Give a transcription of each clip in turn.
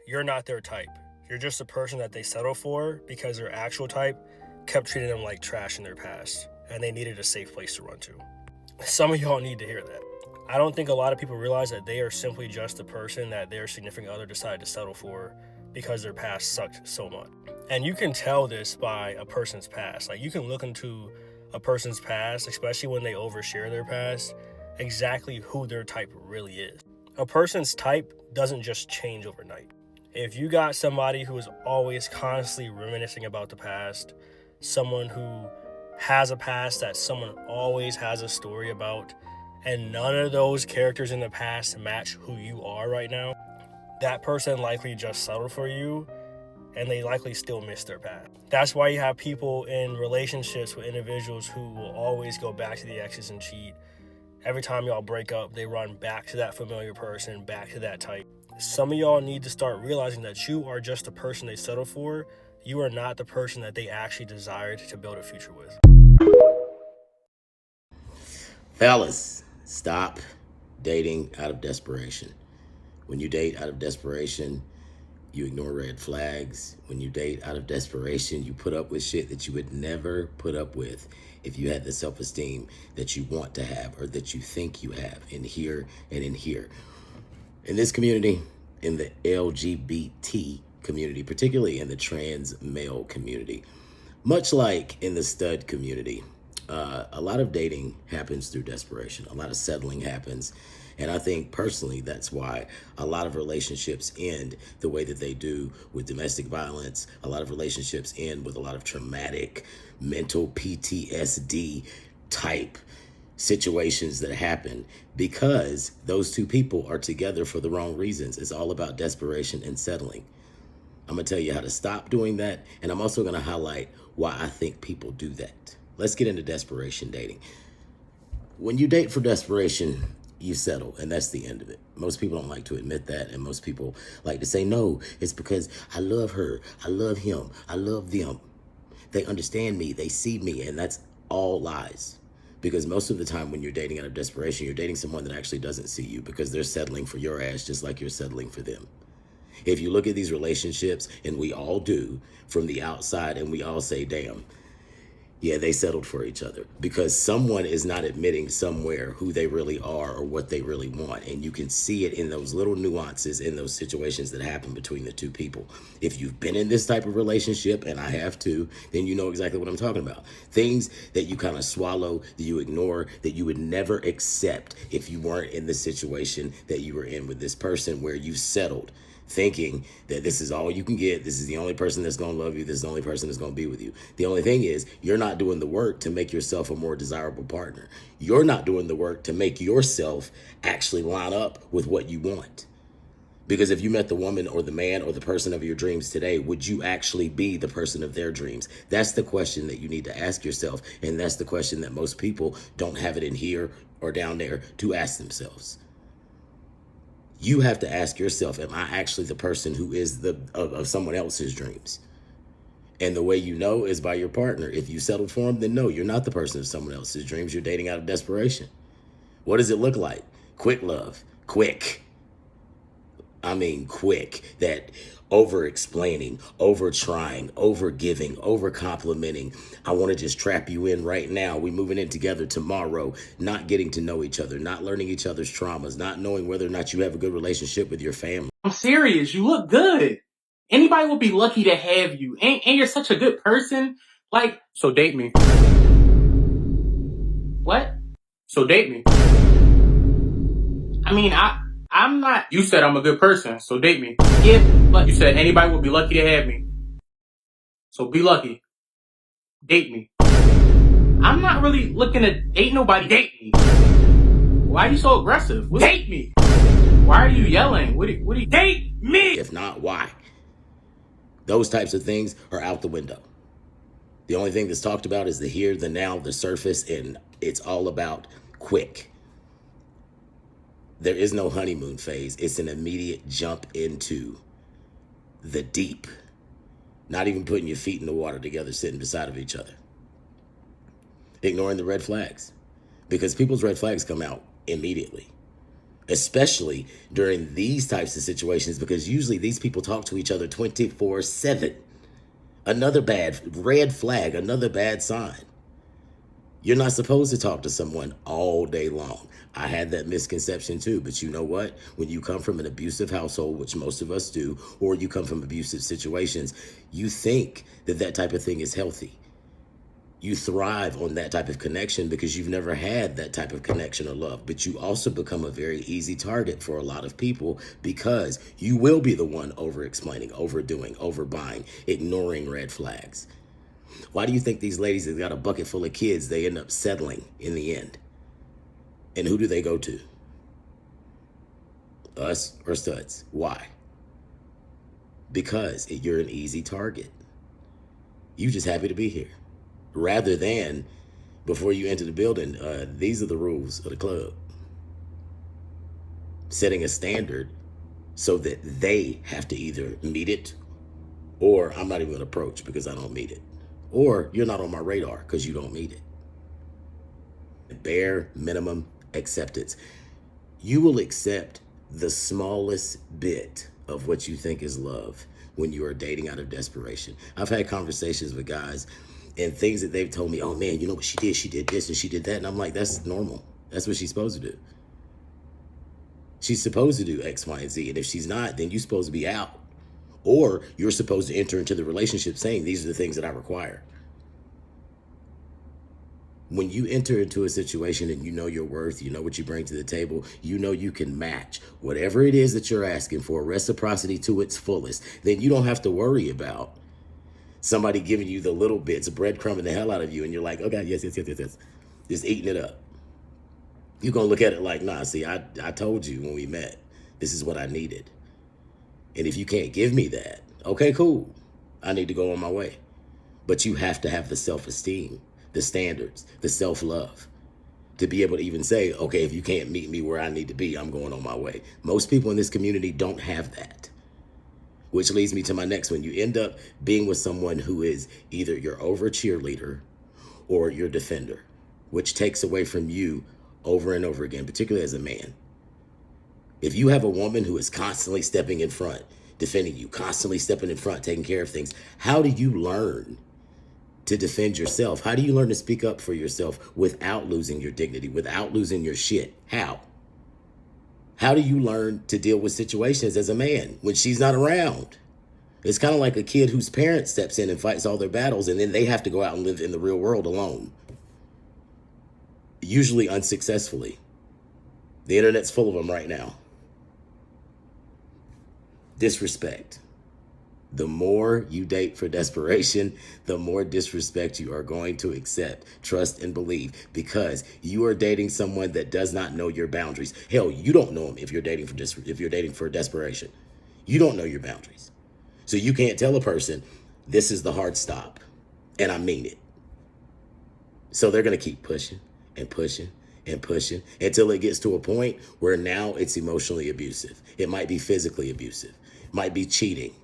you're not their type. You're just a person that they settle for because their actual type kept treating them like trash in their past, and they needed a safe place to run to. Some of y'all need to hear that. I don't think a lot of people realize that they are simply just the person that their significant other decided to settle for because their past sucked so much. And you can tell this by a person's past. Like, you can look into a person's past, especially when they overshare their past, exactly who their type really is. A person's type doesn't just change overnight. If you got somebody who is always constantly reminiscing about the past, someone who has a past that someone always has a story about, and none of those characters in the past match who you are right now, that person likely just settled for you, and they likely still miss their past. That's why you have people in relationships with individuals who will always go back to the exes and cheat. Every time y'all break up, they run back to that familiar person, back to that type. Some of y'all need to start realizing that you are just the person they settle for. You are not the person that they actually desired to build a future with. Fellas, stop dating out of desperation. When you date out of desperation, you ignore red flags. When you date out of desperation, you put up with shit that you would never put up with if you had the self-esteem that you want to have or that you think you have in here and in here. In this community, in the LGBT community, particularly in the trans male community, much like in the stud community, a lot of dating happens through desperation. A lot of settling happens. And I think personally, that's why a lot of relationships end the way that they do with domestic violence. A lot of relationships end with a lot of traumatic mental PTSD type situations that happen because those two people are together for the wrong reasons. It's all about desperation and settling. I'm going to tell you how to stop doing that. And I'm also going to highlight why I think people do that. Let's get into desperation dating. When you date for desperation, you settle, and that's the end of it. Most people don't like to admit that, and most people like to say, no, it's because I love her, I love him, I love them. They understand me, they see me, and that's all lies. Because most of the time when you're dating out of desperation, you're dating someone that actually doesn't see you because they're settling for your ass just like you're settling for them. If you look at these relationships, and we all do, from the outside, and we all say, damn, yeah, they settled for each other because someone is not admitting somewhere who they really are or what they really want. And you can see it in those little nuances in those situations that happen between the two people. If you've been in this type of relationship, and I have too, then you know exactly what I'm talking about. Things that you kind of swallow, that you ignore, that you would never accept if you weren't in the situation that you were in with this person where you settled, thinking that this is all you can get. This is the only person that's going to love you. This is the only person that's going to be with you. The only thing is you're not doing the work to make yourself a more desirable partner. You're not doing the work to make yourself actually line up with what you want. Because if you met the woman or the man or the person of your dreams today, would you actually be the person of their dreams? That's the question that you need to ask yourself. And that's the question that most people don't have it in here or down there to ask themselves. You have to ask yourself, am I actually the person who is of someone else's dreams? And the way you know is by your partner. If you settled for him, then no, you're not the person of someone else's dreams. You're dating out of desperation. What does it look like? Quick love. Quick. I mean quick. That over-explaining, over-trying, over-giving, over-complimenting. I want to just trap you in right now. We moving in together tomorrow. Not getting to know each other. Not learning each other's traumas. Not knowing whether or not you have a good relationship with your family. I'm serious. You look good. Anybody would be lucky to have you. And you're such a good person. Like, so date me. What? So date me. I mean, I'm not. You said I'm a good person, so date me. Yeah, but you said anybody would be lucky to have me. So be lucky. Date me. I'm not really looking to date nobody. Date me. Why are you so aggressive? Date me. Why are you yelling? What do you date me? If not, why? Those types of things are out the window. The only thing that's talked about is the here, the now, the surface, and it's all about quick. There is no honeymoon phase. It's an immediate jump into the deep. Not even putting your feet in the water together, sitting beside of each other. Ignoring the red flags. Because people's red flags come out immediately. especially during these types of situations, because usually these people talk to each other 24/7. Another bad red flag, another bad sign. You're not supposed to talk to someone all day long. I had that misconception too, but you know what? When you come from an abusive household, which most of us do, or you come from abusive situations, you think that that type of thing is healthy. You thrive on that type of connection because you've never had that type of connection or love. But you also become a very easy target for a lot of people because you will be the one over-explaining, overdoing, overbuying, ignoring red flags. Why do you think these ladies that got a bucket full of kids, they end up settling in the end? And who do they go to? Us or studs? Why? Because you're an easy target. You just happy to be here. Rather than, before you enter the building, these are the rules of the club. Setting a standard so that they have to either meet it, or I'm not even going to approach because I don't meet it. Or you're not on my radar because you don't meet it. Bare minimum acceptance. You will accept the smallest bit of what you think is love when you are dating out of desperation. I've had conversations with guys and things that they've told me, oh man, you know what she did? She did this and she did that. And I'm like, that's normal. That's what she's supposed to do. She's supposed to do X, Y, and Z. And if she's not, then you're supposed to be out. Or you're supposed to enter into the relationship saying, these are the things that I require. When you enter into a situation and you know your worth, you know what you bring to the table, you know you can match whatever it is that you're asking for, reciprocity to its fullest, then you don't have to worry about somebody giving you the little bits, breadcrumbing the hell out of you, and you're like, okay, yes, just eating it up. You're going to look at it like, nah, see, I told you when we met, this is what I needed. And if you can't give me that, okay, cool. I need to go on my way. But you have to have the self-esteem, the standards, the self-love to be able to even say, okay, if you can't meet me where I need to be, I'm going on my way. Most people in this community don't have that. Which leads me to my next one. You end up being with someone who is either your over cheerleader or your defender, which takes away from you over and over again, particularly as a man. If you have a woman who is constantly stepping in front, defending you, constantly stepping in front, taking care of things, how do you learn to defend yourself? How do you learn to speak up for yourself without losing your dignity, without losing your shit? How? How do you learn to deal with situations as a man when she's not around? It's kind of like a kid whose parent steps in and fights all their battles, and then they have to go out and live in the real world alone. Usually unsuccessfully. The internet's full of them right now. Disrespect. The more you date for desperation, the more disrespect you are going to accept, trust, and believe, because you are dating someone that does not know your boundaries. Hell, you don't know them if you're dating for desperation. You don't know your boundaries. So you can't tell a person, this is the hard stop, and I mean it. So they're going to keep pushing and pushing and pushing until it gets to a point where now it's emotionally abusive. It might be physically abusive. It might be cheating.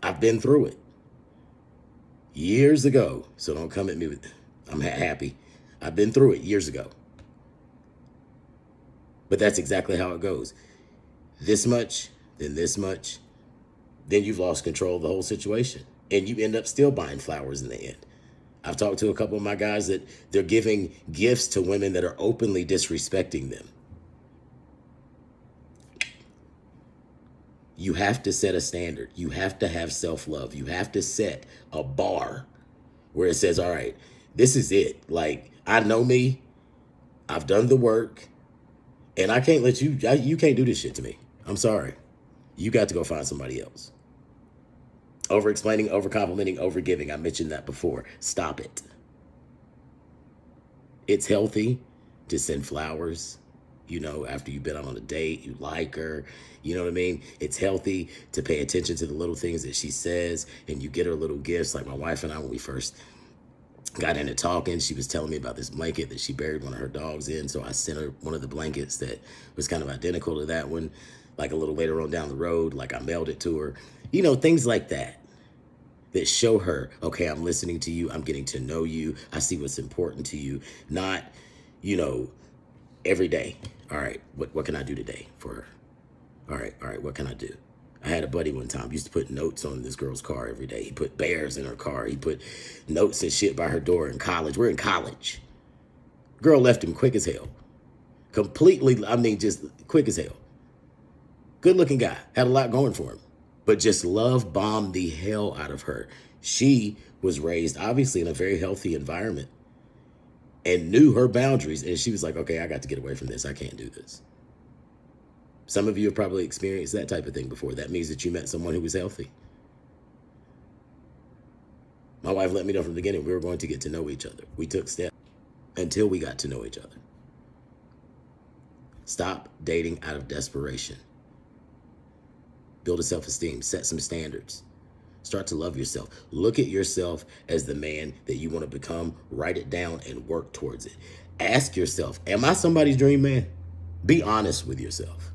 I've been through it years ago, so don't come at me with, I'm happy. I've been through it years ago. But that's exactly how it goes. This much, then this much, then you've lost control of the whole situation. And you end up still buying flowers in the end. I've talked to a couple of my guys that they're giving gifts to women that are openly disrespecting them. You have to set a standard. You have to have self-love. You have to set a bar where it says, all right, this is it. Like, I know me. I've done the work. And I can't let you, you can't do this shit to me. I'm sorry. You got to go find somebody else. Over-explaining, over-complimenting, over-giving. I mentioned that before. Stop it. It's healthy to send flowers. You know, after you've been out on a date, you like her, you know what I mean? It's healthy to pay attention to the little things that she says, and you get her little gifts. Like my wife and I, when we first got into talking, she was telling me about this blanket that she buried one of her dogs in. So I sent her one of the blankets that was kind of identical to that one. Like a little later on down the road, like I mailed it to her. You know, things like that that show her, okay, I'm listening to you. I'm getting to know you. I see what's important to you. Not, you know, every day. All right, what can I do today for her? All right, what can I do? I had a buddy one time, used to put notes on this girl's car every day. He put bears in her car. He put notes and shit by her door in college. We're in college. Girl left him quick as hell. Completely, I mean, just quick as hell. Good looking guy, had a lot going for him, but just love bombed the hell out of her. She was raised, obviously, in a very healthy environment and knew her boundaries. And she was like, okay, I got to get away from this. I can't do this. Some of you have probably experienced that type of thing before. That means that you met someone who was healthy. My wife let me know from the beginning we were going to get to know each other. We took steps until we got to know each other. Stop dating out of desperation. Build a self-esteem. Set some standards. Start to love yourself. Look at yourself as the man that you want to become. Write it down and work towards it. Ask yourself, am I somebody's dream man? Be honest with yourself.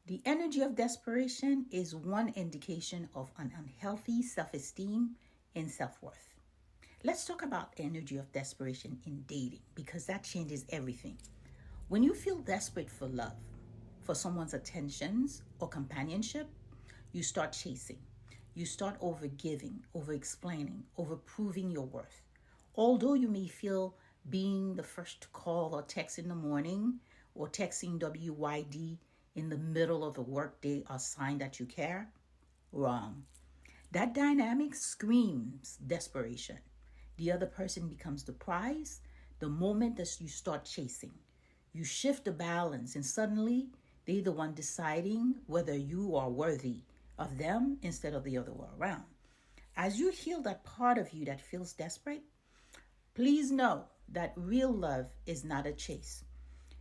The energy of desperation is one indication of an unhealthy self-esteem and self-worth. Let's talk about energy of desperation in dating, because that changes everything. When you feel desperate for love, for someone's attentions or companionship, you start chasing. You start over-giving, over-explaining, over-proving your worth. Although you may feel being the first to call or text in the morning or texting WYD in the middle of a workday are sign that you care, wrong. That dynamic screams desperation. The other person becomes the prize the moment that you start chasing. You shift the balance and suddenly they're the one deciding whether you are worthy of them instead of the other way around. As you heal that part of you that feels desperate, please know that real love is not a chase.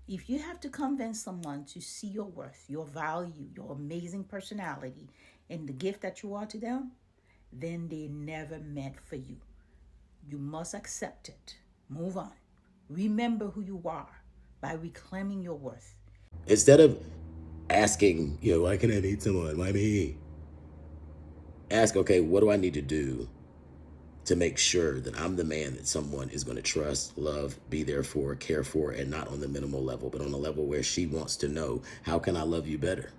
If you have to convince someone to see your worth, your value, your amazing personality, and the gift that you are to them, then they never meant for you. You must accept it. Move on. Remember who you are by reclaiming your worth. Instead of asking, why can I date someone? Why me? Ask, okay, what do I need to do to make sure that I'm the man that someone is going to trust, love, be there for, care for, and not on the minimal level, but on the level where she wants to know, how can I love you better?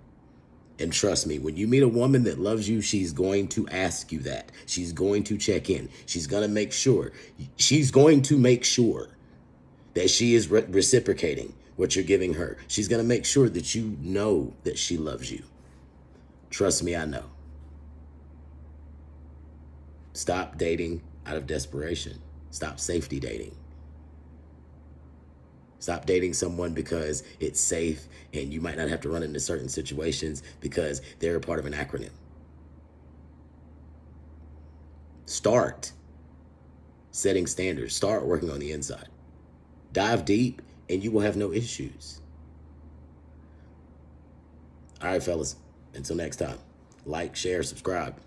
And trust me, when you meet a woman that loves you, she's going to ask you that. She's going to check in. She's going to make sure. She's going to make sure that she is reciprocating what you're giving her. She's going to make sure that you know that she loves you. Trust me, I know. Stop dating out of desperation. Stop safety dating. Stop dating someone because it's safe and you might not have to run into certain situations because they're a part of an acronym. Start setting standards. Start working on the inside. Dive deep and you will have no issues. All right, fellas. Until next time, like, share, subscribe.